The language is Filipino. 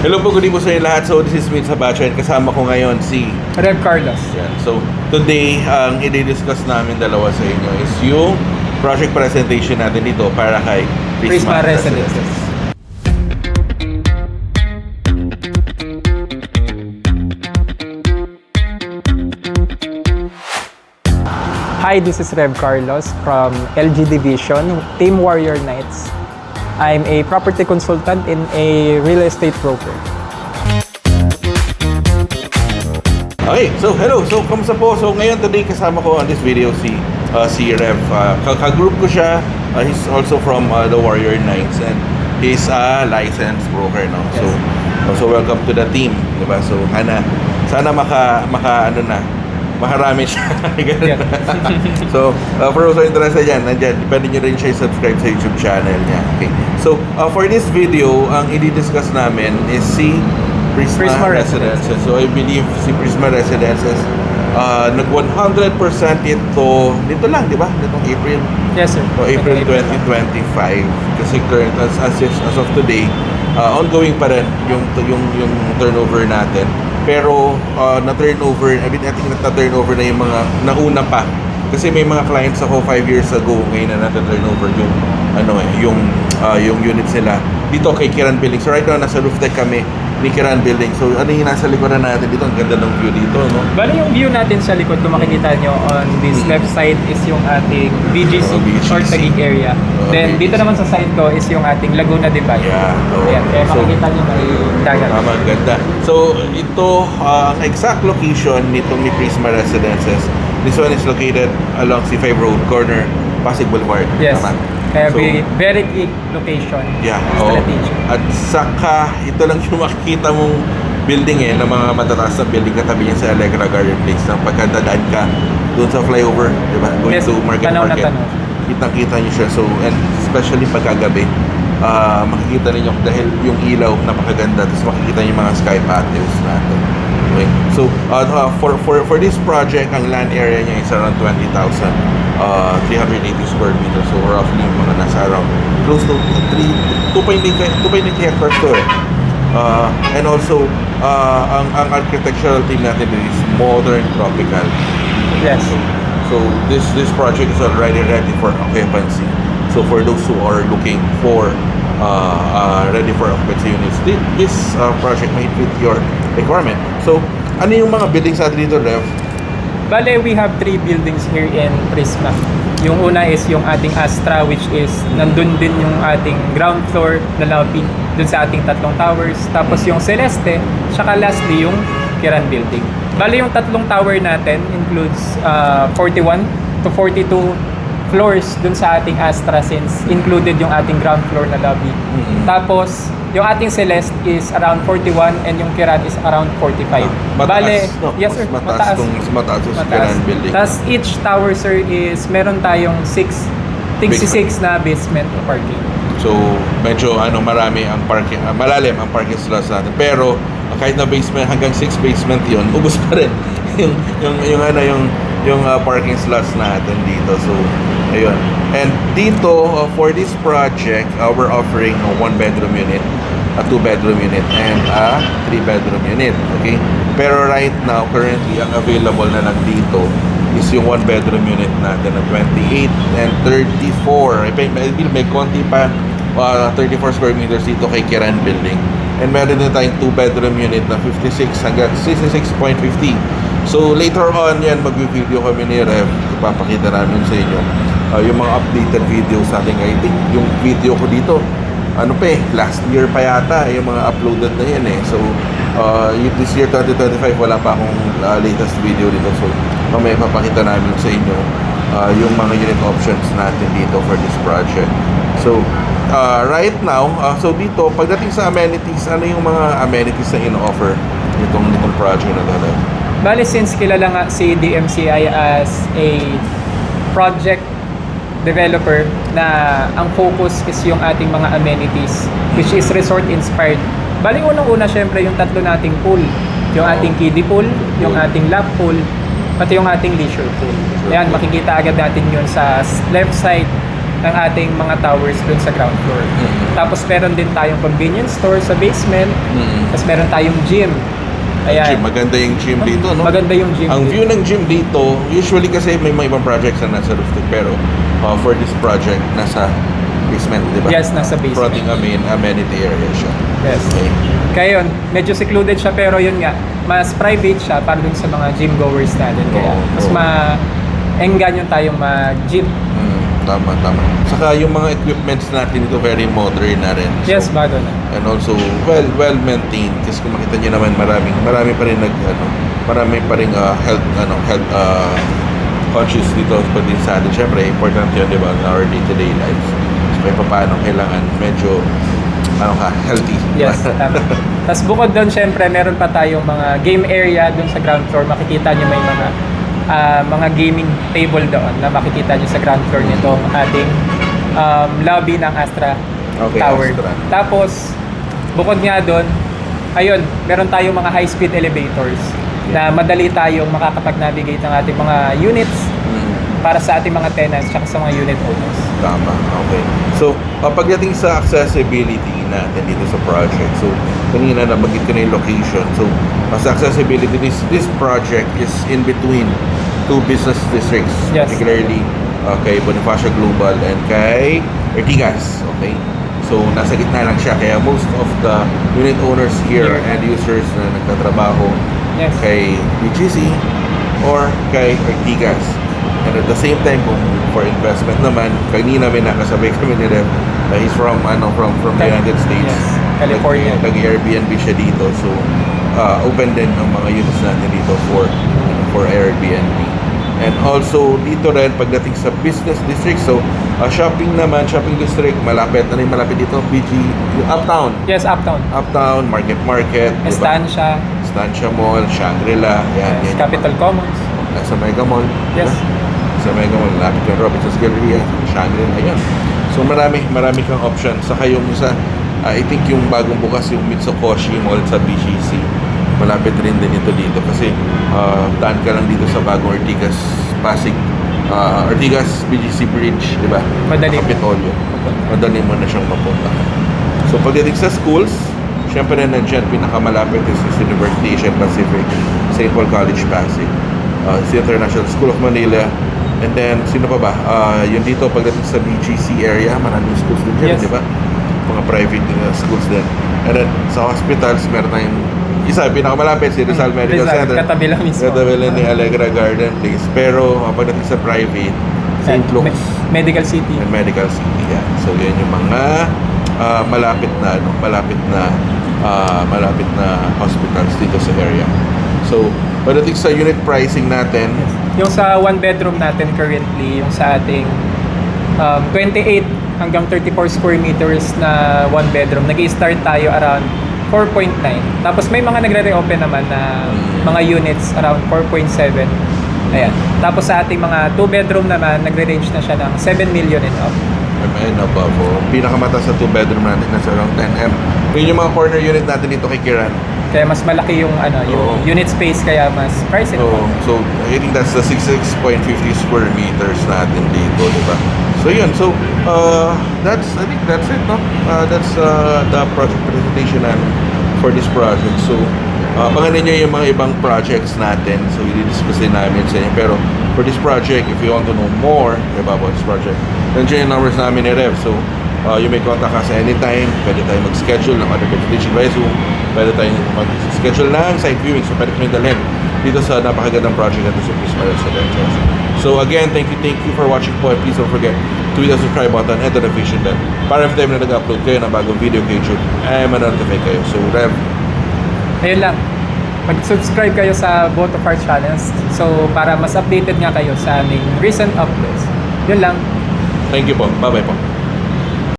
Hello po, good evening po sa inyo lahat. So, this is Mitch Sabacha and kasama ko ngayon si Rev Carlos. Yan. So, today, ang i-discuss namin dalawa sa inyo is yung project presentation natin dito para kay Prisma Residences. Hi, this is Rev Carlos from LG Division, Team Warrior Knights. I'm a property consultant and a real estate broker. Okay, so hello. So, kamusta po? So, ngayon today kasama ko on this video si Rev. Ka-group ko siya. He's also from the Warrior Knights and he's a licensed broker, no? Yes. So welcome to the team, 'di ba? So, sana makarami siya. Yeah. So, for those who are interested dyan, nandyan, pwede nyo rin siya subscribe sa YouTube channel niya. Okay. So, for this video, ang i-discuss namin is si Prisma Residences. So, I believe si Prisma Residences, nag 100% dito lang, di ba? Nitong April. Yes, sir. So, April 2025. Kasi current, as of today, ongoing pa rin yung turnover natin. Pero na-turnover, I think na-turnover na yung mga nauna pa. Kasi may mga clients ako 5 years ago ngayon na na-turnover yung units nila dito kay Kiran Building. So right now nasa roof deck kami ni Kiran Building. So ano yung nasa likuran natin dito? Ang ganda ng view dito, no? Bali yung view natin sa likod, kung makikita nyo on this left side is yung ating BGC, or Taguig area. Then BGC. dito naman sa side ko is yung ating Laguna Divide. Yeah. Ayan, kaya makikita nyo may dagat. Tama, ganda. So ito, ang exact location nitong ni Prisma Residences. This one is located along C5 Road, corner, Pasig Boulevard. Yes. Tama. Kaya So, very key location. yeah, oo. Strategic. At saka, ito lang yung makikita mong building ng mga matataas na building katabi niya sa Allegra Garden Place. Nang pagkadadaan ka doon sa flyover, di ba? Going Yes, to Market tanaw na Market. tanaw. Kitang-kita niyo siya. So, and especially pagkagabi, makikita ninyo dahil yung ilaw napakaganda. Tapos makikita niyo yung mga sky patios natin. Okay. So, for this project, ang land area niya is around 20,380 square meters. So, roughly mga nasa around close to 2.8 hectares to eh. And also, ang architectural team natin is modern tropical. Yes. So this project is already ready for occupancy. So for those who are looking for ready for occupancy units, this project might fit your requirement. So ano yung mga buildings natin dito, Rev? Bale, we have 3 buildings here in Prisma. Yung una is yung ating Astra, which is nandun din yung ating ground floor na lobby dun sa ating 3 towers. Tapos yung Celeste, tsaka lastly yung Kiran Building. Bale, yung 3 tower natin includes 41 to 42 floors dun sa ating Astra since included yung ating ground floor na lobby. Mm-hmm. Tapos, yung ating Celeste is around 41 and yung Kiran is around 45. Mataas, no? Yes sir, Mas mataas yung Kiran Building. Tapos each tower sir is meron tayong 66 na basement parking. So medyo marami ang parking, malalim ang parking slots natin. Pero kahit na basement hanggang 6 basement 'yon, ubos pa rin yung parking slots natin dito. So ayun. And dito for this project, we're offering a 1-bedroom unit, a 2-bedroom unit and a 3-bedroom unit. Okay? Pero right now currently ang available na lang dito is yung 1-bedroom unit natin na 28 and 34. May konti pa 34 square meters dito kay Kiran Building. And meron din tayong 2-bedroom unit na 56 hanggang 66.50. So later on yan, mag-video kami ni Rev. Ipapakita namin sa inyo yung mga updated videos natin. I think yung video ko dito, last year pa yata, yung mga uploaded na yan eh. So this year 2025, wala pa akong latest video dito. So mamaya ipapakita namin sa inyo yung mga unit options natin dito for this project. So right now, so dito, pagdating sa amenities, ano yung mga amenities na in-offer nitong project na dito? Bale, since kilala nga si DMCI as a project developer na ang focus is yung ating mga amenities which is resort inspired. Bale, unang-una syempre yung 3 nating pool. Yung ating kiddie pool, yung ating lap pool, pati yung ating leisure pool. Ayan, makikita agad natin yun sa left side ng ating mga towers dun sa ground floor. Tapos meron din tayong convenience store sa basement. Tapos meron tayong gym. Ayan. Gym, maganda yung gym dito, no? Maganda yung gym. Ang dito. view ng gym dito, usually kasi may mga ibang projects na nasa rooftop, pero for this project, nasa basement, di ba? Yes, nasa basement. Fronting amenity area siya. Yes. Okay. Kaya yun, medyo secluded siya pero yun nga, mas private siya para dun sa mga gym goers natin. Kaya Oo, mas oo. ma-engganyo tayong mag-gym. Tama. Saka yung mga equipments natin ito very modern na rin. So, Yes, bago na. and also well maintained kasi kung makita niyo naman marami pa rin marami pa rin health conscious dito pa din sa atin. Syempre important 'yun, 'di ba, in our day-to-day lives. So kahit paano kailangan medyo healthy. Yes, tama. Tapos bukod doon, syempre, meron pa tayong mga game area doon sa ground floor. Makikita nyo may mga gaming table doon na makikita nyo sa ground floor nitong ating lobby ng Astra Okay, Tower. Astra. Tapos, bukod nga doon, ayun, meron tayong mga high-speed elevators na madali tayong makakapag-navigate ng ating mga units para sa ating mga tenants at sa mga unit owners. Tama, okay. So, pagdating sa accessibility natin dito sa project, so, kanina nabanggit ko na yung location. So, sa accessibility, this project is in between two business districts, Yes. particularly kay Bonifacio Global and kay Ortigas, okay? So, nasa gitna lang siya, kaya most of the unit owners here and users na nagtatrabaho Yes. kay BGC or kay Ortigas. And at the same time, kung for investment naman, kanina may nakasabay kami ni Rev. He's from the United States. Yes, California. Nag-Airbnb siya dito. So, open din ang mga units natin dito for Airbnb. And also, dito rin, pagdating sa business district, so, shopping district, malapit dito, yung Uptown. Yes, Uptown. Uptown, Market, diba? Estancia. Estancia Mall, Shangri-La, yan. Yes, Capital Commons. Sa Mega Mall. Yes. Sa Mega Mall, lapit kang Robinson's Galleria, Shangri-La, ayun. So marami kang option. Saka yung isa, I think yung bagong bukas yung Mitsukoshi Mall sa BGC. Malapit rin din ito dito kasi daan ka lang dito sa bagong Ortigas Pasig. Ortigas BGC Bridge, di ba? Madali. Kapitolyo. Madali mo na siyang mapunta. So pagdating sa schools, syempre nandiyan pinakamalapit is University Asian Pacific, St. Paul College Pasig. Sa International School of Manila, and then sino pa ba? Yun dito pagdating sa BGC area, maraming schools din dyan, Yes. di ba? Mga private schools din. And then sa hospitals, meron tayong isa, pinakamalapit, si Rizal Medical Rizal, Center. katabi lang mismo. Katabi lang ni Allegra Garden Place. Pero pagdating sa private, St. Luke's Medical City. and Medical City. Yeah. So yan yung mga malapit na hospitals dito sa area. So, pagdating sa unit pricing natin, Yung sa one bedroom natin currently, yung sa ating 28 hanggang 34 square meters na one bedroom, nag-i-start tayo around 4.9. Tapos may mga nagre-reopen naman na mga units around 4.7. Ayan. Tapos sa ating mga two bedroom naman, nagre-range na siya ng 7 million and up. and above. Pinakamataas sa 2 bedroom natin nasa around 10M. Yun yung mga corner unit natin dito kay Kiran. Kaya mas malaki yung yung Oo. unit space, kaya mas pricey naman. So, I think that's the 66.50 square meters natin dito, di ba? So, yun. So, I think that's it, no? That's the project presentation namin for this project. So, abangan nyo yung mga ibang projects natin. So, i-discuss din namin sa inyo. Pero, for this project, if you want to know more about this project, nandiyan yung numbers namin ni Rev. So, you may contact us anytime. Pwede tayo mag-schedule ng other presentation by Zoom. Pwede tayo mag-schedule ng site viewing. So, pwede kami dalhin dito sa napakagandang project natin sa Prisma Residentials. So, again, thank you for watching po. Please don't forget to hit the subscribe button and the notification bell para every time na nag-upload kayo ng bagong video kay YouTube, ay ma-notify kayo. So, Rev, Ayun lang. Mag-subscribe kayo sa both of our channels. So, para mas updated nga kayo sa aming recent uploads. Yun lang. thank you po. Bye-bye po.